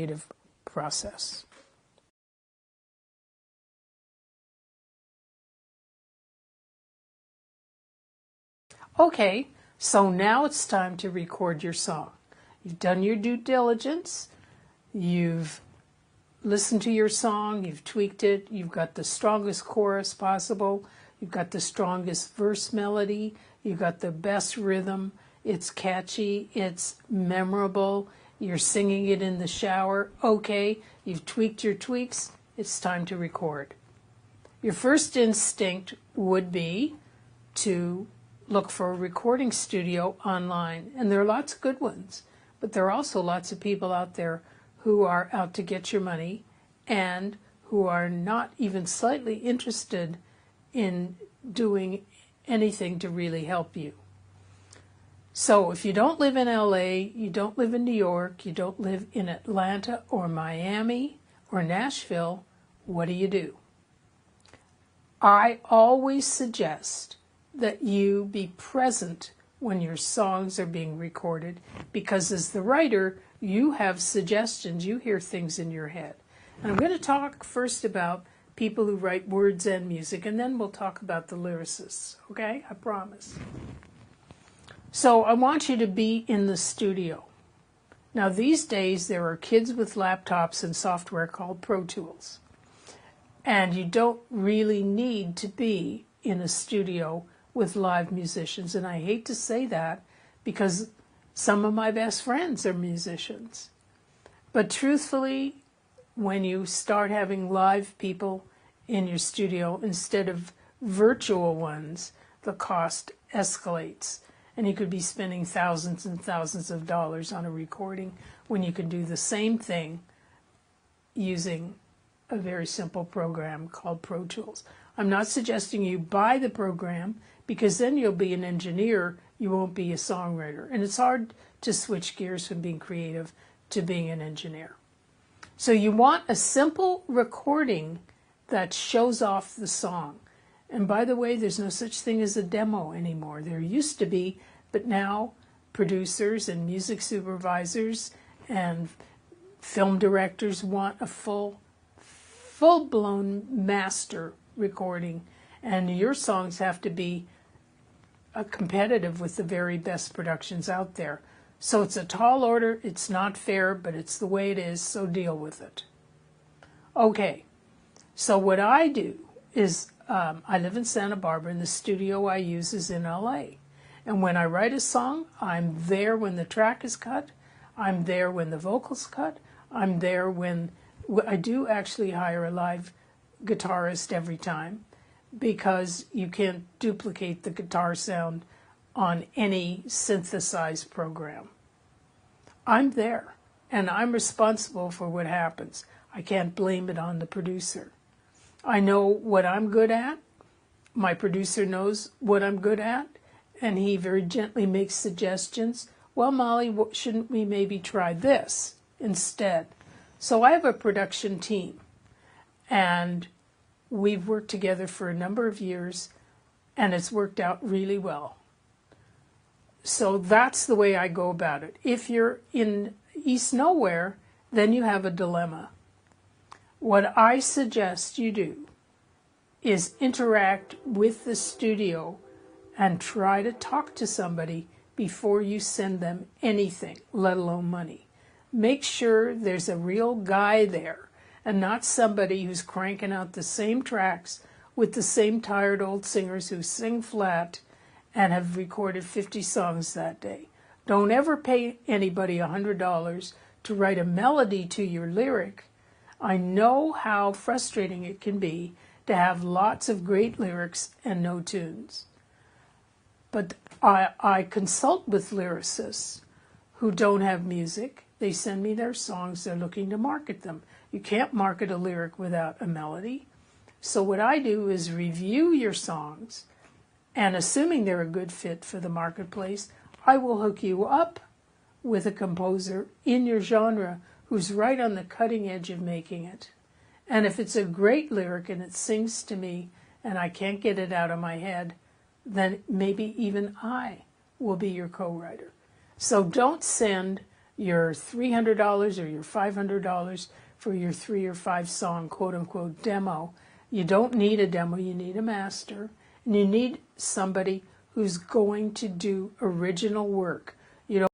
creative process. Okay, so now it's time to record your song. You've done your due diligence, you've listened to your song, you've tweaked it, you've got the strongest chorus possible, you've got the strongest verse melody, you've got the best rhythm, it's catchy, it's memorable, you're singing it in the shower. Okay, you've tweaked your tweaks, it's time to record. Your first instinct would be to look for a recording studio online, and there are lots of good ones, but there are also lots of people out there who are out to get your money and who are not even slightly interested in doing anything to really help you. So if you don't live in LA, you don't live in New York, you don't live in Atlanta or Miami or Nashville, what do? I always suggest that you be present when your songs are being recorded, because as the writer, you have suggestions, you hear things in your head. And I'm going to talk first about people who write words and music, and then we'll talk about the lyricists, okay? I promise. So I want you to be in the studio. Now these days there are kids with laptops and software called Pro Tools, and you don't really need to be in a studio with live musicians. And I hate to say that because some of my best friends are musicians. But truthfully, when you start having live people in your studio instead of virtual ones, the cost escalates. And you could be spending thousands and thousands of dollars on a recording when you can do the same thing using a very simple program called Pro Tools. I'm not suggesting you buy the program, because then you'll be an engineer, you won't be a songwriter. And it's hard to switch gears from being creative to being an engineer. So you want a simple recording that shows off the song. And by the way, there's no such thing as a demo anymore. There used to be, but now producers and music supervisors and film directors want a full-blown master recording, and your songs have to be competitive with the very best productions out there. So it's a tall order, it's not fair, but it's the way it is, so deal with it. Okay, so what I do is I live in Santa Barbara, and the studio I use is in LA. And when I write a song, I'm there when the track is cut, I'm there when the vocals cut, I'm there when I do actually hire a live guitarist every time, because you can't duplicate the guitar sound on any synthesized program. I'm there, and I'm responsible for what happens. I can't blame it on the producer. I know what I'm good at. My producer knows what I'm good at, and he very gently makes suggestions. Well, Molly, shouldn't we maybe try this instead? So I have a production team, and we've worked together for a number of years, and it's worked out really well. So that's the way I go about it. If you're in East Nowhere, then you have a dilemma. What I suggest you do is interact with the studio and try to talk to somebody before you send them anything, let alone money. Make sure there's a real guy there and not somebody who's cranking out the same tracks with the same tired old singers who sing flat and have recorded 50 songs that day. Don't ever pay anybody $100 to write a melody to your lyric. I know how frustrating it can be to have lots of great lyrics and no tunes. But I consult with lyricists who don't have music. They send me their songs, they're looking to market them. You can't market a lyric without a melody. So what I do is review your songs, and assuming they're a good fit for the marketplace, I will hook you up with a composer in your genre who's right on the cutting edge of making it. And if it's a great lyric and it sings to me and I can't get it out of my head, then maybe even I will be your co-writer. So don't send your $300 or your $500 for your 3 or 5 song quote unquote demo. You don't need a demo, you need a master. And you need somebody who's going to do original work